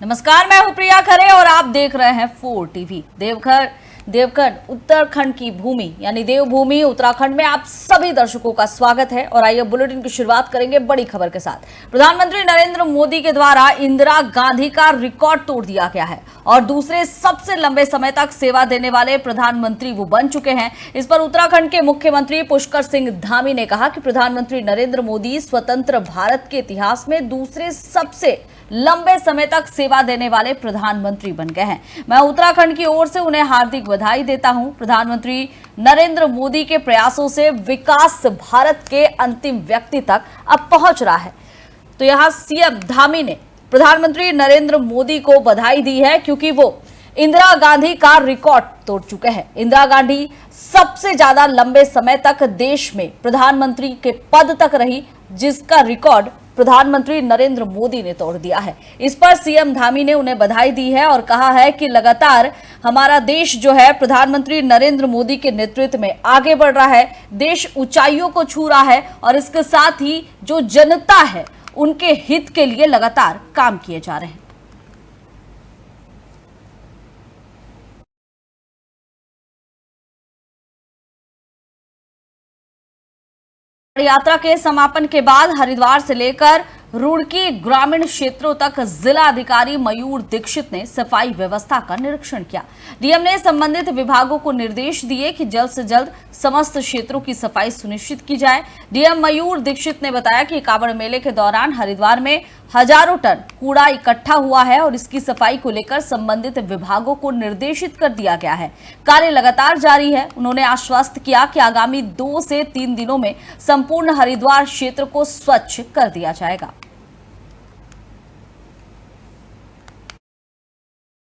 नमस्कार, मैं हूं प्रिया खरे और आप देख रहे हैं 4 टीवी। देवघर उत्तराखंड की भूमि यानी देवभूमि उत्तराखंड में आप सभी दर्शकों का स्वागत है। और आइए बुलेटिन की शुरुआत करेंगे बड़ी खबर के साथ। प्रधानमंत्री नरेंद्र मोदी के द्वारा इंदिरा गांधी का रिकॉर्ड तोड़ दिया गया है और दूसरे सबसे लंबे समय तक सेवा देने वाले प्रधानमंत्री वो बन चुके हैं। इस पर उत्तराखंड के मुख्यमंत्री पुष्कर सिंह धामी ने कहा कि प्रधानमंत्री नरेंद्र मोदी स्वतंत्र भारत के इतिहास में दूसरे सबसे लंबे समय तक सेवा देने वाले प्रधानमंत्री बन गए हैं। मैं उत्तराखंड की ओर से उन्हें हार्दिक बधाई देता हूं। प्रधानमंत्री नरेंद्र मोदी के प्रयासों से विकास भारत के अंतिम व्यक्ति तक अब पहुंच रहा है। तो यहां सीएम धामी ने प्रधानमंत्री नरेंद्र मोदी को बधाई दी है क्योंकि वो इंदिरा गांधी का रिकॉर्ड तोड़ चुके हैं। इंदिरा गांधी सबसे ज्यादा लंबे समय तक देश में प्रधानमंत्री के पद तक रही, जिसका रिकॉर्ड प्रधानमंत्री नरेंद्र मोदी ने तोड़ दिया है। इस पर सीएम धामी ने उन्हें बधाई दी है और कहा है कि लगातार हमारा देश जो है प्रधानमंत्री नरेंद्र मोदी के नेतृत्व में आगे बढ़ रहा है। देश ऊंचाइयों को छू रहा है और इसके साथ ही जो जनता है उनके हित के लिए लगातार काम किए जा रहे हैं। यात्रा के समापन के बाद हरिद्वार से लेकर रुड़की ग्रामीण क्षेत्रों तक जिला अधिकारी मयूर दीक्षित ने सफाई व्यवस्था का निरीक्षण किया। डीएम ने संबंधित विभागों को निर्देश दिए कि जल्द से जल्द समस्त क्षेत्रों की सफाई सुनिश्चित की जाए। डीएम मयूर दीक्षित ने बताया कि कांवड़ मेले के दौरान हरिद्वार में हजारों टन कूड़ा इकट्ठा हुआ है और इसकी सफाई को लेकर संबंधित विभागों को निर्देशित कर दिया गया है। कार्य लगातार जारी है। उन्होंने आश्वस्त किया कि आगामी 2 से 3 दिनों में संपूर्ण हरिद्वार क्षेत्र को स्वच्छ कर दिया जाएगा।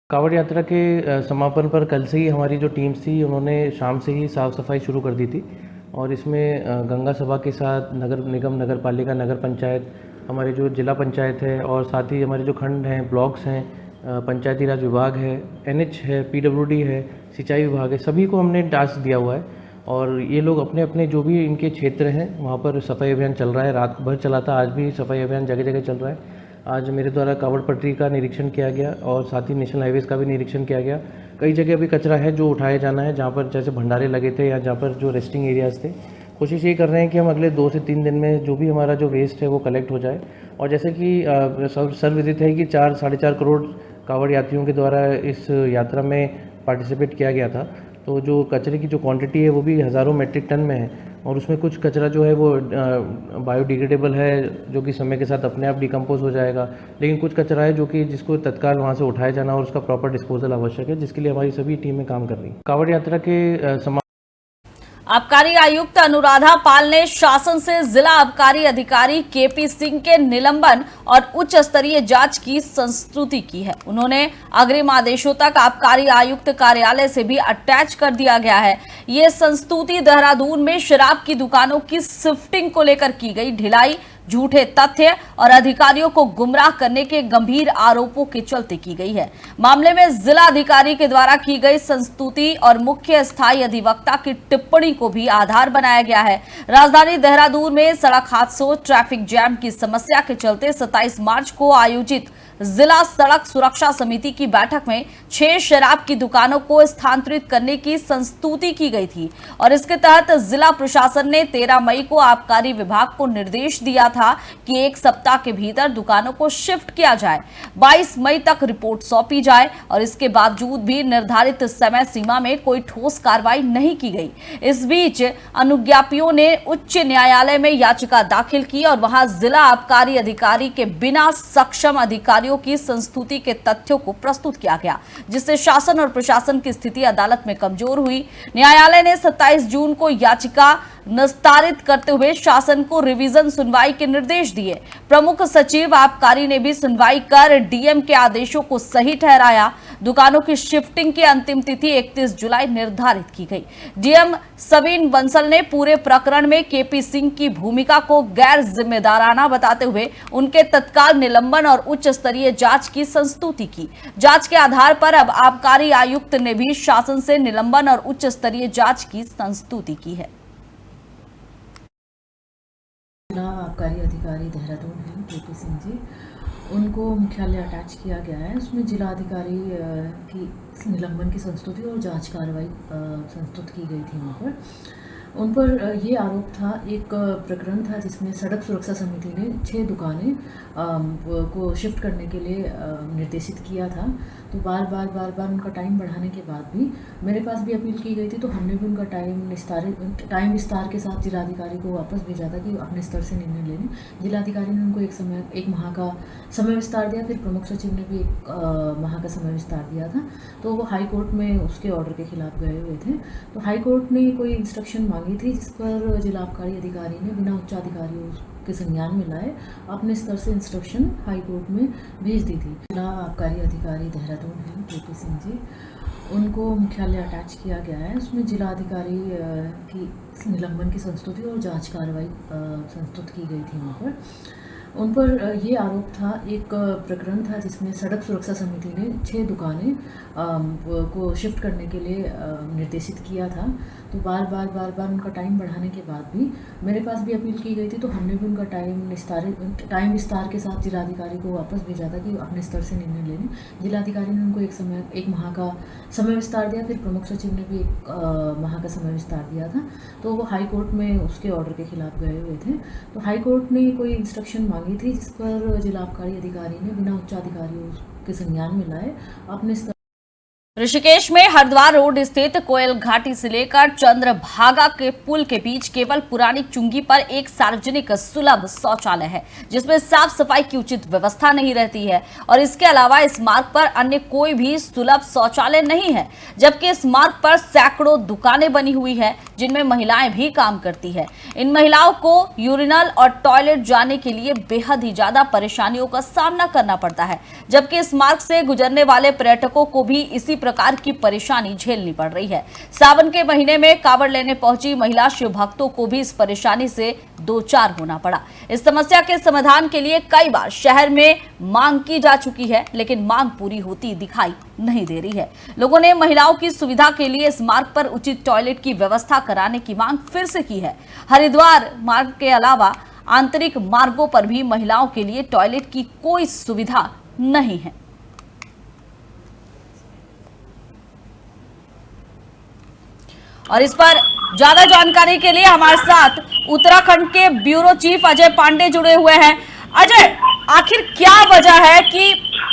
कांवड़ यात्रा के समापन पर कल से ही हमारी जो टीम्स थी उन्होंने शाम से ही साफ़ सफाई शुरू कर दी थी और इसमें गंगा सभा के साथ नगर निगम, नगर पालिका, नगर पंचायत, हमारे जो जिला पंचायत है और साथ ही हमारे जो खंड हैं, ब्लॉक्स हैं, पंचायती राज विभाग है, एनएच है, पीडब्ल्यूडी है, सिंचाई विभाग है, सभी को हमने टास्क दिया हुआ है और ये लोग अपने अपने जो भी इनके क्षेत्र हैं वहाँ पर सफाई अभियान चल रहा है। रात भर चला था, आज भी सफाई अभियान जगह जगह चल रहा है। आज मेरे द्वारा कांवड़ पटरी का निरीक्षण किया गया और साथ ही नेशनल हाईवेज का भी निरीक्षण किया गया। कई जगह भी कचरा है जो उठाया जाना है, जहाँ पर जैसे भंडारे लगे थे या जहाँ पर जो रेस्टिंग एरियाज़ थे। कोशिश ये कर रहे हैं कि हम अगले 2 से 3 दिन में जो भी हमारा जो वेस्ट है वो कलेक्ट हो जाए। और जैसे कि सर्वविदित है कि 4-4.5 करोड़ कांवड़ यात्रियों के द्वारा इस यात्रा में पार्टिसिपेट किया गया था, तो जो कचरे की जो क्वांटिटी है वो भी हज़ारों मेट्रिक टन में है और उसमें कुछ कचरा जो है वो बायोडिग्रेडेबल है जो कि समय के साथ अपने आप डिकम्पोज हो जाएगा, लेकिन कुछ कचरा है जो कि जिसको तत्काल वहाँ से उठाया जाना और उसका प्रॉपर डिस्पोजल आवश्यक है, जिसके लिए हमारी सभी टीमें काम कर रही हैं। कांवड़ यात्रा के आबकारी आयुक्त अनुराधा पाल ने शासन से जिला आबकारी अधिकारी केपी सिंह के निलंबन और उच्च स्तरीय जांच की संस्तुति की है। उन्होंने अग्रिम आदेशों तक आबकारी आयुक्त कार्यालय से भी अटैच कर दिया गया है। ये संस्तुति देहरादून में शराब की दुकानों की शिफ्टिंग को लेकर की गई ढिलाई, झूठे तथ्य और अधिकारियों को गुमराह करने के गंभीर आरोपों के चलते की गई है। मामले में जिला अधिकारी के द्वारा की गई संस्तुति और मुख्य स्थायी अधिवक्ता की टिप्पणी को भी आधार बनाया गया है। राजधानी देहरादून में सड़क हादसों, ट्रैफिक जैम की समस्या के चलते 27 मार्च को आयोजित जिला सड़क सुरक्षा समिति की बैठक में 6 शराब की दुकानों को स्थानांतरित करने की संस्तुति की गई थी और इसके तहत जिला प्रशासन ने 13 मई को आबकारी विभाग को निर्देश दिया था कि 1 सप्ताह के भीतर दुकानों को शिफ्ट किया जाए, 22 मई तक रिपोर्ट सौंपी जाए और इसके बावजूद भी निर्धारित समय सीमा में कोई ठोस कार्रवाई नहीं की गई। इस बीच अनुज्ञापियों ने उच्च न्यायालय में याचिका दाखिल की और वहां जिला आबकारी अधिकारी के बिना सक्षम अधिकारी की संस्तुति के तथ्यों को प्रस्तुत किया गया, जिससे शासन और प्रशासन की स्थिति अदालत में कमजोर हुई। न्यायालय ने 27 जून को याचिका निस्तारित करते हुए शासन को रिवीजन सुनवाई के निर्देश दिए। प्रमुख सचिव आबकारी ने भी सुनवाई कर डीएम के आदेशों को सही ठहराया। दुकानों की शिफ्टिंग की अंतिम तिथि 31 जुलाई निर्धारित की गई। डीएम सविन बंसल ने पूरे प्रकरण में केपी सिंह की भूमिका को गैर जिम्मेदाराना बताते हुए उनके तत्काल निलंबन और उच्च स्तरीय जांच की संस्तुति की। जांच के आधार पर अब आबकारी आयुक्त ने भी शासन से निलंबन और उच्च स्तरीय जांच की संस्तुति की है। आबकारी अधिकारी देहरादून हैं केपी सिंह जी, उनको मुख्यालय अटैच किया गया है। उसमें जिला अधिकारी की निलंबन की संस्तुति और जांच कार्रवाई संस्तुत की गई थी। उन पर ये आरोप था, एक प्रकरण था जिसमें सड़क सुरक्षा समिति ने 6 दुकानें को शिफ्ट करने के लिए निर्देशित किया था। तो बार बार उनका टाइम बढ़ाने के बाद भी मेरे पास भी अपील की गई थी, तो हमने भी उनका टाइम विस्तार के साथ जिलाधिकारी को वापस भेजा था कि अपने स्तर से निर्णय लेने। जिलाधिकारी ने उनको एक माह का समय विस्तार दिया, फिर प्रमुख सचिव ने भी 1 माह का समय विस्तार दिया था। तो वो हाई कोर्ट में उसके ऑर्डर के खिलाफ गए हुए थे। तो हाई कोर्ट ने कोई इंस्ट्रक्शन मांगी थी, जिस पर जिला आबकारी अधिकारी ने बिना उच्चाधिकारियों के संज्ञान में लाए अपने स्तर से इंस्ट्रक्शन हाई कोर्ट में भेज दी थी। जिला आबकारी अधिकारी देहरादून हैं केपी सिंह जी, उनको मुख्यालय अटैच किया गया है। उसमें जिला अधिकारी की निलंबन की संस्तुति और जांच कार्रवाई संस्तुत की गई थी। उन पर ये आरोप था, एक प्रकरण था जिसमें सड़क सुरक्षा समिति ने 6 दुकानें को शिफ्ट करने के लिए निर्देशित किया था। तो बार उनका टाइम बढ़ाने के बाद भी मेरे पास भी अपील की गई थी, तो हमने भी उनका टाइम विस्तार के साथ जिलाधिकारी को वापस भेजा था कि अपने स्तर से निर्णय लेने। जिलाधिकारी ने उनको 1 माह का समय विस्तार दिया, फिर प्रमुख सचिव ने भी 1 माह का समय विस्तार दिया था। तो वो हाई कोर्ट में उसके ऑर्डर के खिलाफ गए हुए थे। तो हाई कोर्ट ने कोई इंस्ट्रक्शन मांगी थी, जिस पर जिला आबकारी अधिकारी ने बिना उच्चाधिकारियों के संज्ञान में लाए अपने स्तर। ऋषिकेश में हरिद्वार रोड स्थित कोयल घाटी से लेकर चंद्रभागा के पुल के बीच केवल पुरानी चुंगी पर एक सार्वजनिक सुलभ शौचालय है, जिसमें साफ सफाई की उचित व्यवस्था नहीं रहती है और इसके अलावा इस मार्ग पर अन्य कोई भी सुलभ शौचालय नहीं है। जबकि इस मार्ग पर सैकड़ों दुकानें बनी हुई है, जिनमें महिलाएं भी काम करती है। इन महिलाओं को यूरिनल और टॉयलेट जाने के लिए बेहद ही ज्यादा परेशानियों का सामना करना पड़ता है, जबकि इस मार्ग से गुजरने वाले पर्यटकों को भी इसी प्रकार की परेशानी झेलनी पड़ रही है। सावन के महीने में कांवड़ लेने पहुंची महिला शिव भक्तों को भी इस परेशानी से दो चार होना पड़ा। इस समस्या के समाधान के लिए कई बार शहर में मांग की जा चुकी है, लेकिन मांग पूरी होती दिखाई नहीं दे रही है। लोगों ने महिलाओं की सुविधा के लिए इस मार्ग पर उचित टॉयलेट की व्यवस्था कराने की मांग फिर से की है। हरिद्वार मार्ग के अलावा आंतरिक मार्गों पर भी महिलाओं के लिए टॉयलेट की कोई सुविधा नहीं है। और इस पर ज्यादा जानकारी के लिए हमारे साथ उत्तराखंड के ब्यूरो चीफ अजय पांडे जुड़े हुए हैं। अजय, आखिर क्या वजह है कि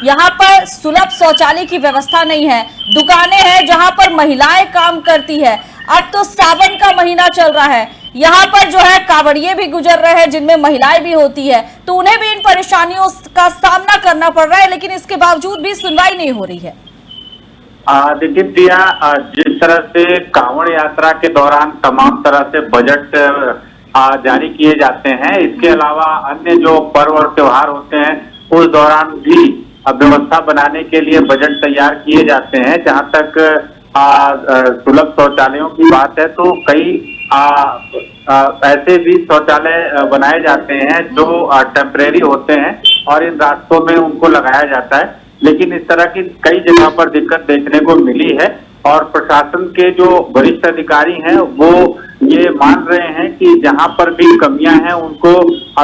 यहाँ पर सुलभ शौचालय की व्यवस्था नहीं है? दुकानें हैं जहाँ पर महिलाएं काम करती है। अब तो सावन का महीना चल रहा है, यहाँ पर जो है कांवड़िए भी गुजर रहे हैं जिनमें महिलाएं भी होती है, तो उन्हें भी इन परेशानियों का सामना करना पड़ रहा है, लेकिन इसके बावजूद भी सुनवाई नहीं हो रही है। देखिए प्रिया, जिस तरह से कांवड़ यात्रा के दौरान तमाम तरह से बजट जारी किए जाते हैं, इसके अलावा अन्य जो पर्व और त्योहार होते हैं उस दौरान भी व्यवस्था बनाने के लिए बजट तैयार किए जाते हैं। जहां तक सुलभ शौचालयों की बात है तो कई ऐसे भी शौचालय बनाए जाते हैं जो टेम्परेरी होते हैं और इन रास्तों में उनको लगाया जाता है, लेकिन इस तरह की कई जगह पर दिक्कत देखने को मिली है और प्रशासन के जो वरिष्ठ अधिकारी हैं वो ये मान रहे हैं कि जहां पर भी कमियां हैं उनको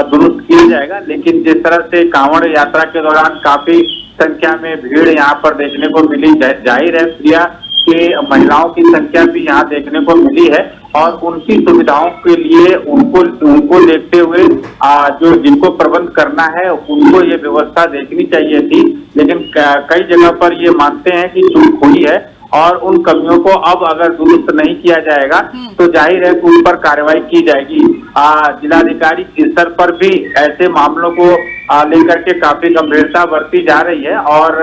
दुरुस्त किया जाएगा। लेकिन जिस तरह से कांवड़ यात्रा के दौरान काफी संख्या में भीड़ यहाँ पर देखने को मिली, जाहिर है प्रिया कि महिलाओं की संख्या भी यहाँ देखने को मिली है और उनकी सुविधाओं के लिए उनको देखते हुए जो जिनको प्रबंध करना है उनको ये व्यवस्था देखनी चाहिए थी, लेकिन कई जगह पर ये मानते हैं कि चूक हुई है और उन कमियों को अब अगर दुरुस्त नहीं किया जाएगा तो जाहिर है कि उन पर कार्रवाई की जाएगी। जिलाधिकारी स्तर पर भी ऐसे मामलों को लेकर के काफी गंभीरता बरती जा रही है और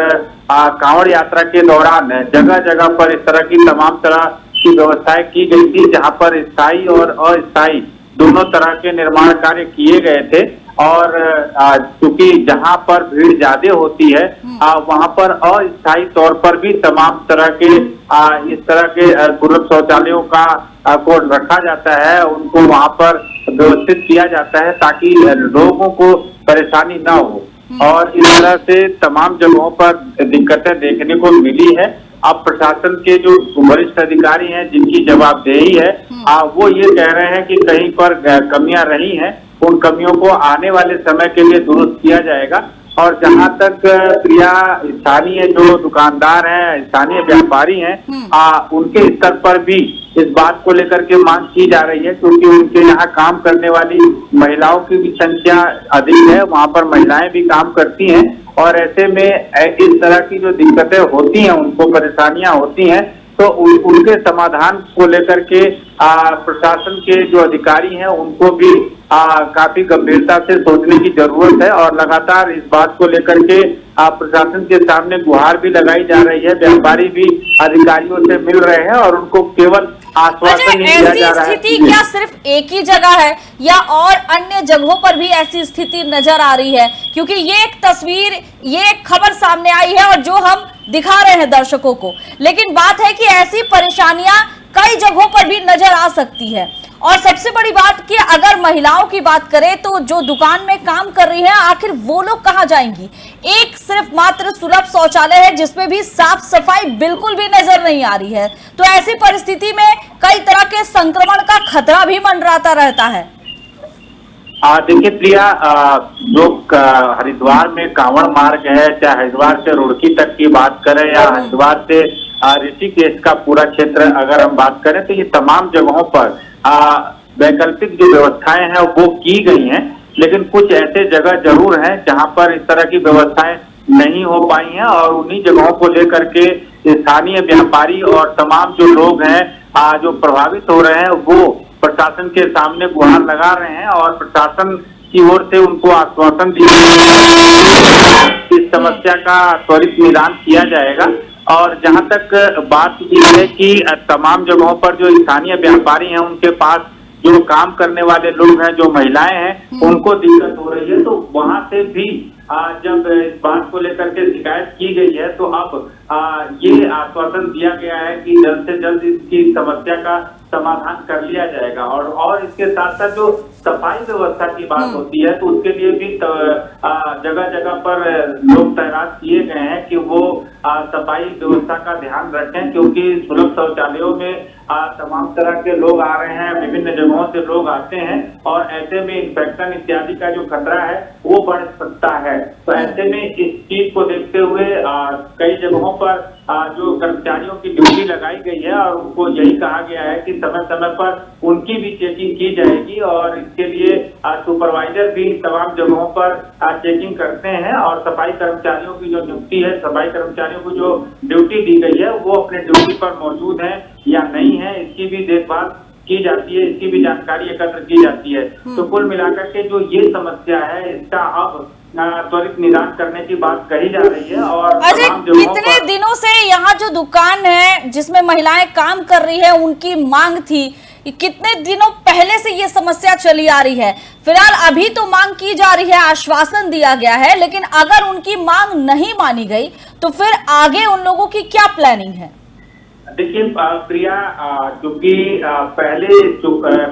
कांवड़ यात्रा के दौरान जगह जगह पर इस तरह की तमाम तरह की व्यवस्थाएं की गई थी, जहां पर स्थायी और अस्थायी दोनों तरह के निर्माण कार्य किए गए थे और चूंकि जहां पर भीड़ ज्यादा होती है वहां पर अस्थायी तौर पर भी तमाम तरह के इस तरह के सुलभ शौचालयों का को रखा जाता है, उनको वहां पर व्यवस्थित किया जाता है ताकि लोगों को परेशानी न हो और इस तरह से तमाम जगहों पर दिक्कतें देखने को मिली है। अब प्रशासन के जो वरिष्ठ अधिकारी हैं जिनकी जवाबदेही है वो ये कह रहे हैं कि कहीं पर कमियां रही हैं उन कमियों को आने वाले समय के लिए दुरुस्त किया जाएगा। और जहां तक प्रिया स्थानीय जो दुकानदार हैं, स्थानीय व्यापारी हैं, उनके स्तर पर भी इस बात को लेकर के मांग की जा रही है, क्योंकि उनके यहाँ काम करने वाली महिलाओं की भी संख्या अधिक है, वहां पर महिलाएं भी काम करती हैं और ऐसे में इस तरह की जो दिक्कतें होती हैं, उनको परेशानियां होती हैं, तो उनके समाधान को लेकर के प्रशासन के जो अधिकारी हैं उनको भी काफी गंभीरता से सोचने की जरूरत है। और लगातार इस बात को लेकर के प्रशासन के सामने गुहार भी लगाई जा रही है। व्यापारी भी अधिकारियों से मिल रहे हैं और उनको केवल आश्वासन ही दिया जा रहा है। स्थिति क्या सिर्फ एक ही जगह है या और अन्य जगहों पर भी ऐसी स्थिति नजर आ रही है? क्योंकि ये एक तस्वीर, ये एक खबर सामने आई है और जो हम दिखा रहे हैं दर्शकों को, लेकिन बात है कि ऐसी परेशानियां कई जगहों पर भी नजर आ सकती है। और सबसे बड़ी बात कि अगर महिलाओं की बात करें तो जो दुकान में काम कर रही हैं, आखिर वो लोग कहां जाएंगी? एक सिर्फ मात्र सुलभ शौचालय है जिसमें भी साफ सफाई बिल्कुल भी नजर नहीं आ रही है। तो ऐसी परिस्थिति में कई तरह के संक्रमण का खतरा भी मंडराता रहता है। देखिए प्रिया, जो हरिद्वार में कांवड़ मार्ग है, चाहे हरिद्वार से रुड़की तक की बात करें या हरिद्वार से ऋषिकेश का पूरा क्षेत्र अगर हम बात करें, तो ये तमाम जगहों पर वैकल्पिक जो व्यवस्थाएं हैं वो की गई हैं, लेकिन कुछ ऐसे जगह जरूर हैं जहां पर इस तरह की व्यवस्थाएं नहीं हो पाई हैं और उन्हीं जगहों को लेकर के स्थानीय व्यापारी और तमाम जो लोग हैं जो प्रभावित हो रहे हैं वो प्रशासन के सामने गुहार लगा रहे हैं और प्रशासन की ओर से उनको आश्वासन दिया इस समस्या का त्वरित निदान किया जाएगा। और जहां तक बात ये है कि तमाम जगहों पर जो स्थानीय व्यापारी हैं उनके पास जो काम करने वाले लोग हैं, जो महिलाएं हैं, उनको दिक्कत हो रही है, तो वहां से भी जब इस बात को लेकर के शिकायत की गई है तो अब ये आश्वासन दिया गया है कि जल्द से जल्द इसकी समस्या का समाधान कर लिया जाएगा। और इसके साथ साथ जो सफाई व्यवस्था की बात होती है तो उसके लिए भी जगह जगह पर लोग तैनात किए गए हैं कि वो सफाई व्यवस्था का ध्यान रखें, क्योंकि सुलभ शौचालयों में तमाम तरह के लोग आ रहे हैं, विभिन्न जगहों से लोग आते हैं और ऐसे में इन्फेक्शन इत्यादि का जो खतरा है वो बढ़ सकता है। तो ऐसे में इस चीज को देखते हुए कई जगहों पर जो कर्मचारियों की ड्यूटी लगाई गई है और उनको यही कहा गया है कि समय समय पर उनकी भी चेकिंग की जाएगी और इसके लिए सुपरवाइजर भी तमाम जगहों पर चेकिंग करते हैं और सफाई कर्मचारियों की जो नियुक्ति है, सफाई कर्मचारियों को जो ड्यूटी दी गई है वो अपने ड्यूटी पर मौजूद है या नहीं है, इसकी भी देखभाल की जाती है, इसकी भी जानकारी एकत्र की जाती है। तो कुल मिलाकर के जो ये समस्या है इसका अब त्वरित निदान करने की बात कही जा रही है। और अजय, कितने दिनों से यहाँ जो दुकान है जिसमें महिलाएं काम कर रही है उनकी मांग थी, कितने दिनों पहले से ये समस्या चली आ रही है? फिलहाल अभी तो मांग की जा रही है, आश्वासन दिया गया है, लेकिन अगर उनकी मांग नहीं मानी गई तो फिर आगे उन लोगों की क्या प्लानिंग है? देखिए प्रिया, क्योंकि पहले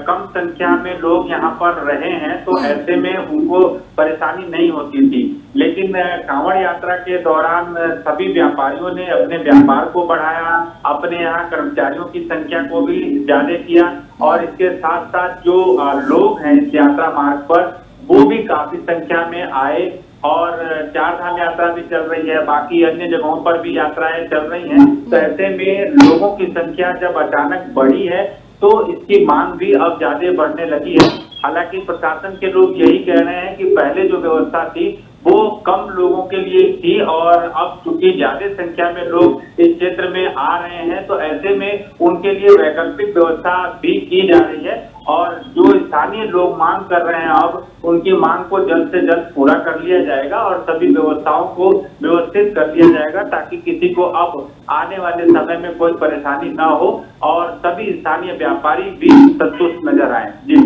कम संख्या में लोग यहाँ पर रहे हैं तो ऐसे में उनको परेशानी नहीं होती थी, लेकिन कांवड़ यात्रा के दौरान सभी व्यापारियों ने अपने व्यापार को बढ़ाया, अपने यहाँ कर्मचारियों की संख्या को भी ज्यादा किया और इसके साथ साथ जो लोग हैं इस यात्रा मार्ग पर वो भी काफी संख्या में आए और चार धाम यात्रा भी चल रही है, बाकी अन्य जगहों पर भी यात्राएं चल रही हैं। तो ऐसे में लोगों की संख्या जब अचानक बढ़ी है तो इसकी मांग भी अब ज्यादा बढ़ने लगी है। हालांकि प्रशासन के लोग यही कह रहे हैं कि पहले जो व्यवस्था थी वो कम लोगों के लिए थी और अब चूंकि ज्यादा संख्या में लोग इस क्षेत्र में आ रहे हैं तो ऐसे में उनके लिए वैकल्पिक व्यवस्था भी की जा रही है और जो स्थानीय लोग मांग कर रहे हैं अब उनकी मांग को जल्द से जल्द पूरा कर लिया जाएगा और सभी व्यवस्थाओं को व्यवस्थित कर लिया जाएगा ताकि किसी को अब आने वाले समय में कोई परेशानी ना हो और सभी स्थानीय व्यापारी भी संतुष्ट नजर आए। जी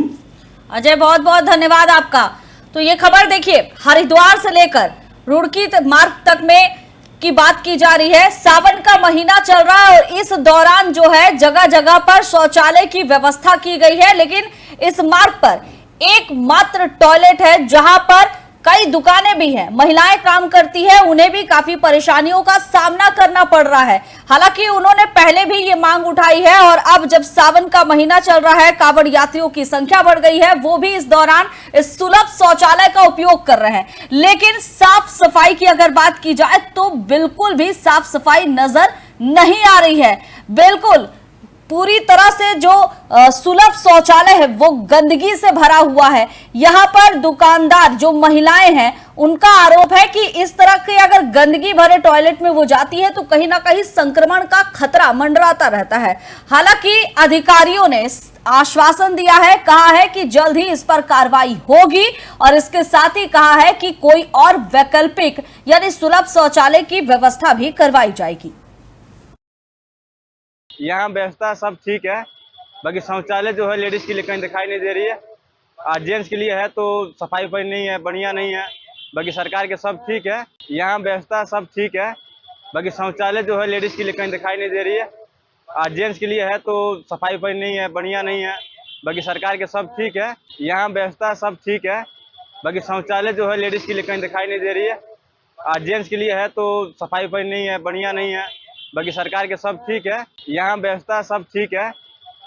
अजय, बहुत बहुत धन्यवाद आपका। तो ये खबर देखिए, हरिद्वार से लेकर रुड़की मार्ग तक में की बात की जा रही है। सावन का महीना चल रहा है और इस दौरान जो है जगह जगह पर शौचालय की व्यवस्था की गई है, लेकिन इस मार्ग पर एकमात्र टॉयलेट है जहां पर कई दुकानें भी हैं, महिलाएं काम करती है, उन्हें भी काफी परेशानियों का सामना करना पड़ रहा है। हालांकि उन्होंने पहले भी ये मांग उठाई है और अब जब सावन का महीना चल रहा है, कांवड़ यात्रियों की संख्या बढ़ गई है, वो भी इस दौरान इस सुलभ शौचालय का उपयोग कर रहे हैं। लेकिन साफ सफाई की अगर बात की जाए तो बिल्कुल भी साफ सफाई नजर नहीं आ रही है। बिल्कुल पूरी तरह से जो सुलभ शौचालय है वो गंदगी से भरा हुआ है। यहाँ पर दुकानदार जो महिलाएं हैं उनका आरोप है कि इस तरह के अगर गंदगी भरे टॉयलेट में वो जाती है तो कहीं ना कहीं संक्रमण का खतरा मंडराता रहता है। हालांकि अधिकारियों ने आश्वासन दिया है, कहा है कि जल्द ही इस पर कार्रवाई होगी और इसके साथ ही कहा है कि कोई और वैकल्पिक यानी सुलभ शौचालय की व्यवस्था भी करवाई जाएगी। यहाँ व्यवस्था सब ठीक है, बाकी शौचालय जो है लेडीज के लिए कहीं दिखाई नहीं दे रही है। जेंट्स के लिए है तो सफाई वफाई नहीं है, बढ़िया नहीं है। बाकी सरकार के सब ठीक है, यहाँ व्यवस्था सब ठीक है, बाकी शौचालय जो है लेडीज के लिए कहीं दिखाई नहीं दे रही है। जेंट्स के लिए है तो सफाई वफाई नहीं है, बढ़िया नहीं है। बाकी सरकार के सब ठीक है, यहाँ व्यवस्था सब ठीक है, बाकी शौचालय जो है लेडीज के लिए कहीं दिखाई नहीं दे रही है। जेंट्स के लिए है तो सफाई वफाई नहीं है, बढ़िया नहीं है। बाकी सरकार के सब ठीक है, यहाँ व्यवस्था सब ठीक है,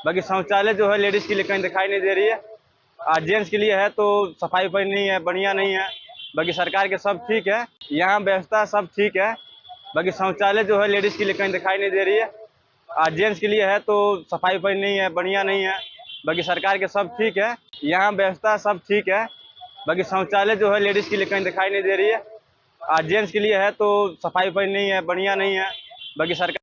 बाकी शौचालय जो है लेडीज के लिए कहीं दिखाई नहीं दे रही है। जेंट्स के लिए है तो सफाई वफाई नहीं है, बढ़िया नहीं है। बाकी सरकार के सब ठीक है, यहाँ व्यवस्था सब ठीक है, बाकी शौचालय जो है लेडीज के लिए कहीं दिखाई नहीं दे रही है। जेंट्स के लिए है तो सफाई वफाई नहीं है, बढ़िया नहीं है। बाकी सरकार के सब ठीक है, यहाँ व्यवस्था सब ठीक है, बाकी शौचालय जो है लेडीज के लिए कहीं दिखाई नहीं दे रही है। जेंट्स के लिए है तो सफाई वफाई नहीं है, बढ़िया नहीं है। बाकी सरकार।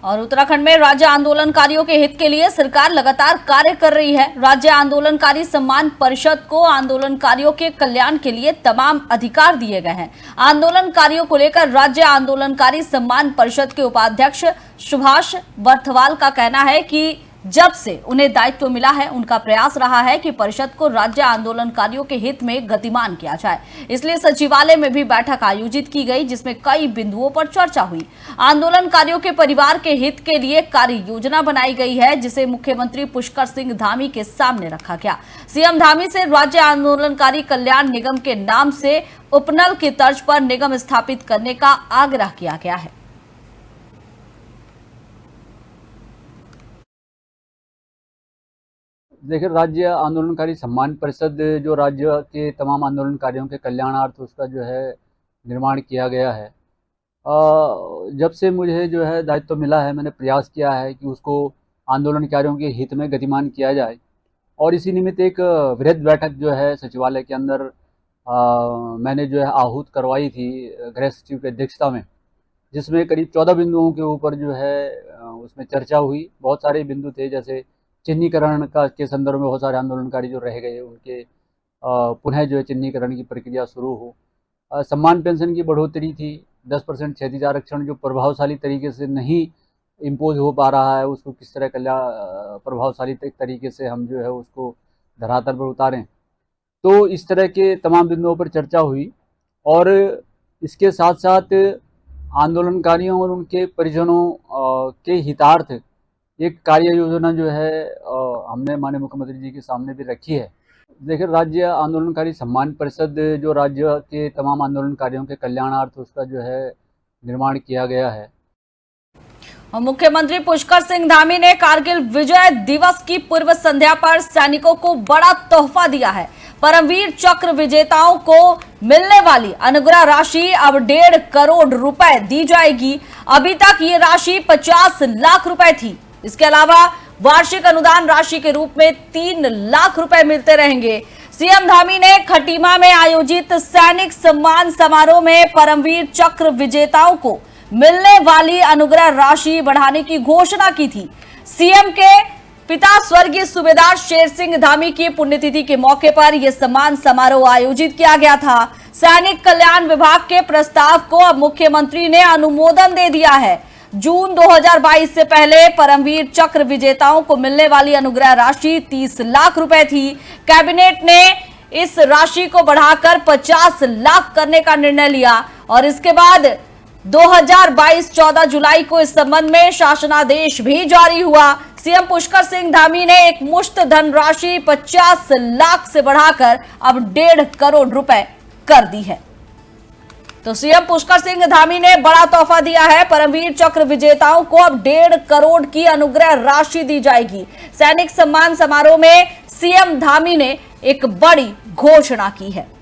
और उत्तराखंड में राज्य आंदोलनकारियों के हित के लिए सरकार लगातार कार्य कर रही है। राज्य आंदोलनकारी सम्मान परिषद को आंदोलनकारियों के कल्याण के लिए तमाम अधिकार दिए गए हैं। आंदोलनकारियों को लेकर राज्य आंदोलनकारी सम्मान परिषद के उपाध्यक्ष सुभाष बर्थवाल का कहना है कि जब से उन्हें दायित्व मिला है, उनका प्रयास रहा है कि परिषद को राज्य आंदोलनकारियों के हित में गतिमान किया जाए। इसलिए सचिवालय में भी बैठक आयोजित की गई, जिसमें कई बिंदुओं पर चर्चा हुई। आंदोलनकारियों के परिवार के हित के लिए कार्य योजना बनाई गई है, जिसे मुख्यमंत्री पुष्कर सिंह धामी के सामने रखा गया। सीएम धामी से राज्य आंदोलनकारी कल्याण निगम के नाम से उपनल की तर्ज पर निगम स्थापित करने का आग्रह किया गया है। देखिए, राज्य आंदोलनकारी सम्मान परिषद जो राज्य के तमाम आंदोलनकारियों के कल्याणार्थ उसका जो है निर्माण किया गया है। जब से मुझे जो है दायित्व मिला है, मैंने प्रयास किया है कि उसको आंदोलनकारियों के हित में गतिमान किया जाए और इसी निमित्त एक वृहद बैठक जो है सचिवालय के अंदर मैंने जो है आहूत करवाई थी गृह सचिव की अध्यक्षता में, जिसमें करीब 14 बिंदुओं के ऊपर जो है उसमें चर्चा हुई। बहुत सारे बिंदु थे, जैसे चिन्हीकरण के संदर्भ में बहुत सारे आंदोलनकारी जो रह गए उनके पुनः जो है चिन्हीकरण की प्रक्रिया शुरू हो। सम्मान पेंशन की बढ़ोतरी थी, 10% क्षैतिज आरक्षण जो प्रभावशाली तरीके से नहीं इम्पोज हो पा रहा है, उसको किस तरह प्रभावशाली तरीके से हम जो है उसको धरातल पर उतारें। तो इस तरह के तमाम बिंदुओं पर चर्चा हुई और इसके साथ साथ आंदोलनकारियों और उनके परिजनों के हितार्थ एक कार्य योजना जो है हमने माननीय मुख्यमंत्री जी के सामने भी रखी है। देखिए, राज्य आंदोलनकारी सम्मान परिषद जो राज्य के तमाम आंदोलनकारियों के कल्याणार्थ उसका जो है निर्माण किया गया है। मुख्यमंत्री पुष्कर सिंह धामी ने कारगिल विजय दिवस की पूर्व संध्या पर सैनिकों को बड़ा तोहफा दिया है। परमवीर चक्र विजेताओं को मिलने वाली अनुग्रह राशि अब 1.5 करोड़ रुपए दी जाएगी। अभी तक ये राशि 50 लाख रुपए थी। इसके अलावा वार्षिक अनुदान राशि के रूप में 3 लाख रुपए मिलते रहेंगे। सीएम धामी ने खटीमा में आयोजित सैनिक सम्मान समारोह में परमवीर चक्र विजेताओं को मिलने वाली अनुग्रह राशि बढ़ाने की घोषणा की थी। सीएम के पिता स्वर्गीय सूबेदार शेर सिंह धामी की पुण्यतिथि के मौके पर यह सम्मान समारोह आयोजित किया गया था। सैनिक कल्याण विभाग के प्रस्ताव को अब मुख्यमंत्री ने अनुमोदन दे दिया है। जून 2022 से पहले परमवीर चक्र विजेताओं को मिलने वाली अनुग्रह राशि 30 लाख रुपए थी। कैबिनेट ने इस राशि को बढ़ाकर 50 लाख करने का निर्णय लिया और इसके बाद 2022 14 जुलाई को इस संबंध में शासनादेश भी जारी हुआ। सीएम पुष्कर सिंह धामी ने एक मुश्त धनराशि 50 लाख से बढ़ाकर अब 1.5 करोड़ रुपए कर दी है। तो सीएम पुष्कर सिंह धामी ने बड़ा तोहफा दिया है। परमवीर चक्र विजेताओं को अब 1.5 करोड़ की अनुग्रह राशि दी जाएगी। सैनिक सम्मान समारोह में सीएम धामी ने एक बड़ी घोषणा की है।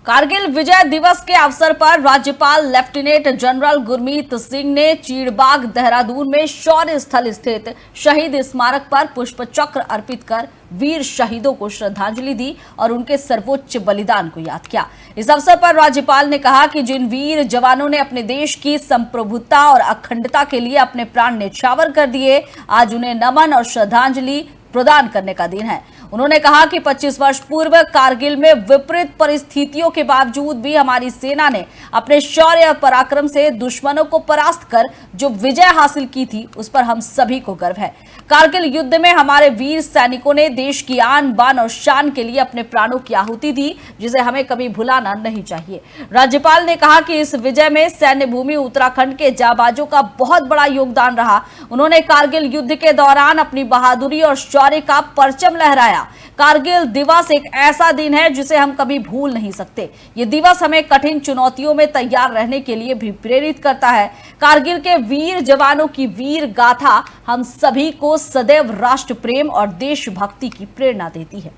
कारगिल विजय दिवस के अवसर पर राज्यपाल लेफ्टिनेंट जनरल गुरमीत सिंह ने चीड़बाग देहरादून में शौर्य स्थल स्थित शहीद स्मारक पर पुष्प चक्र अर्पित कर वीर शहीदों को श्रद्धांजलि दी और उनके सर्वोच्च बलिदान को याद किया। इस अवसर पर राज्यपाल ने कहा कि जिन वीर जवानों ने अपने देश की संप्रभुता और अखंडता के लिए अपने प्राण न्यौछावर कर दिए, आज उन्हें नमन और श्रद्धांजलि प्रदान करने का दिन है। उन्होंने कहा कि 25 वर्ष पूर्व कारगिल में विपरीत परिस्थितियों के बावजूद भी हमारी सेना ने अपने शौर्य और पराक्रम से दुश्मनों को परास्त कर जो विजय हासिल की थी, उस पर हम सभी को गर्व है। कारगिल युद्ध में हमारे वीर सैनिकों ने देश की आन बान और शान के लिए अपने प्राणों की आहुति दी, जिसे हमें कभी भुलाना नहीं चाहिए। राज्यपाल ने कहा कि इस विजय में सैन्य भूमि उत्तराखंड के जाबाजों का बहुत बड़ा योगदान रहा। उन्होंने कारगिल युद्ध के दौरान अपनी बहादुरी और शौर्य का परचम लहराया। कारगिल दिवस एक ऐसा दिन है जिसे हम कभी भूल नहीं सकते। ये दिवस हमें कठिन चुनौतियों में तैयार रहने के लिए भी प्रेरित करता है। कारगिल के वीर जवानों की वीर गाथा हम सभी को सदैव राष्ट्र प्रेम और देशभक्ति की प्रेरणा देती है।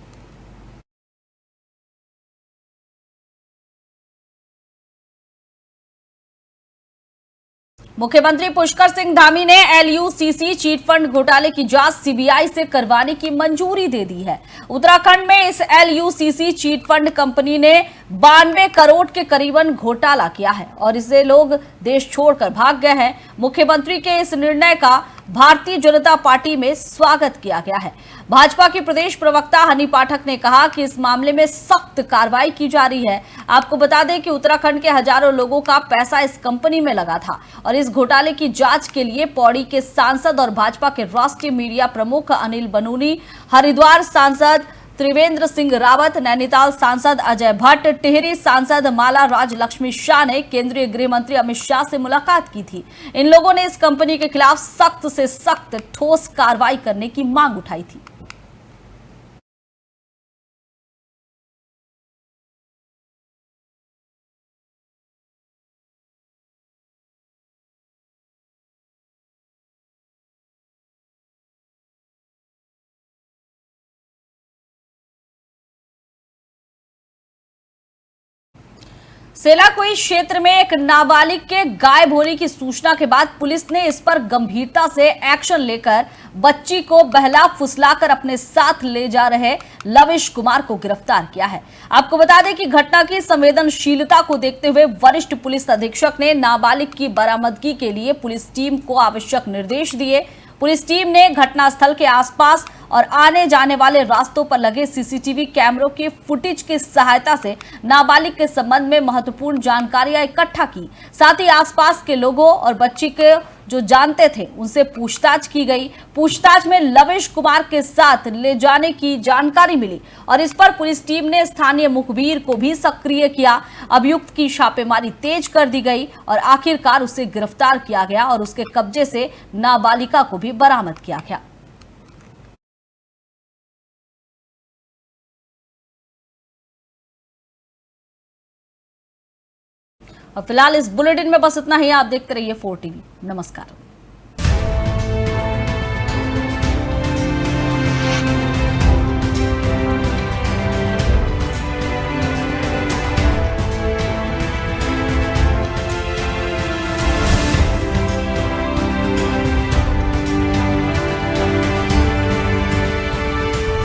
मुख्यमंत्री पुष्कर सिंह धामी ने LUCC चीट फंड घोटाले की जांच सीबीआई से करवाने की मंजूरी दे दी है। उत्तराखंड में इस LUCC चीट फंड कंपनी ने 92 करोड़ के करीबन घोटाला किया है और इसे लोग देश छोड़कर भाग गए हैं। मुख्यमंत्री के इस निर्णय का भारतीय जनता पार्टी में स्वागत किया गया है। भाजपा की प्रदेश प्रवक्ता हनी पाठक ने कहा कि इस मामले में सख्त कार्रवाई की जा रही है। आपको बता दें कि उत्तराखंड के हजारों लोगों का पैसा इस कंपनी में लगा था और इस घोटाले की जांच के लिए पौड़ी के सांसद और भाजपा के राष्ट्रीय मीडिया प्रमुख अनिल बलूनी, हरिद्वार सांसद त्रिवेंद्र सिंह रावत, नैनीताल सांसद अजय भट्ट, टिहरी सांसद माला राज लक्ष्मी शाह ने केंद्रीय गृह मंत्री अमित शाह से मुलाकात की थी। इन लोगों ने इस कंपनी के खिलाफ सख्त से सख्त ठोस कार्रवाई करने की मांग उठाई थी। सेलाकुई क्षेत्र में एक नाबालिग के गायब होने की सूचना के बाद पुलिस ने इस पर गंभीरता से एक्शन लेकर बच्ची को बहला फुसलाकर अपने साथ ले जा रहे लविश कुमार को गिरफ्तार किया है। आपको बता दें कि घटना की संवेदनशीलता को देखते हुए वरिष्ठ पुलिस अधीक्षक ने नाबालिग की बरामदगी के लिए पुलिस टीम को आवश्यक निर्देश दिए। पुलिस टीम ने घटनास्थल के आसपास और आने जाने वाले रास्तों पर लगे सीसीटीवी कैमरों के फुटेज की सहायता से नाबालिग के संबंध में महत्वपूर्ण जानकारियां इकट्ठा की। साथ ही आसपास के लोगों और बच्ची के जो जानते थे उनसे पूछताछ की गई। पूछताछ में लविश कुमार के साथ ले जाने की जानकारी मिली और इस पर पुलिस टीम ने स्थानीय मुखबिर को भी सक्रिय किया। अभियुक्त की छापेमारी तेज कर दी गई और आखिरकार उसे गिरफ्तार किया गया और उसके कब्जे से नाबालिका को भी बरामद किया गया। और फिलहाल इस बुलेटिन में बस इतना ही। आप देखते रहिए 4 टीवी। नमस्कार।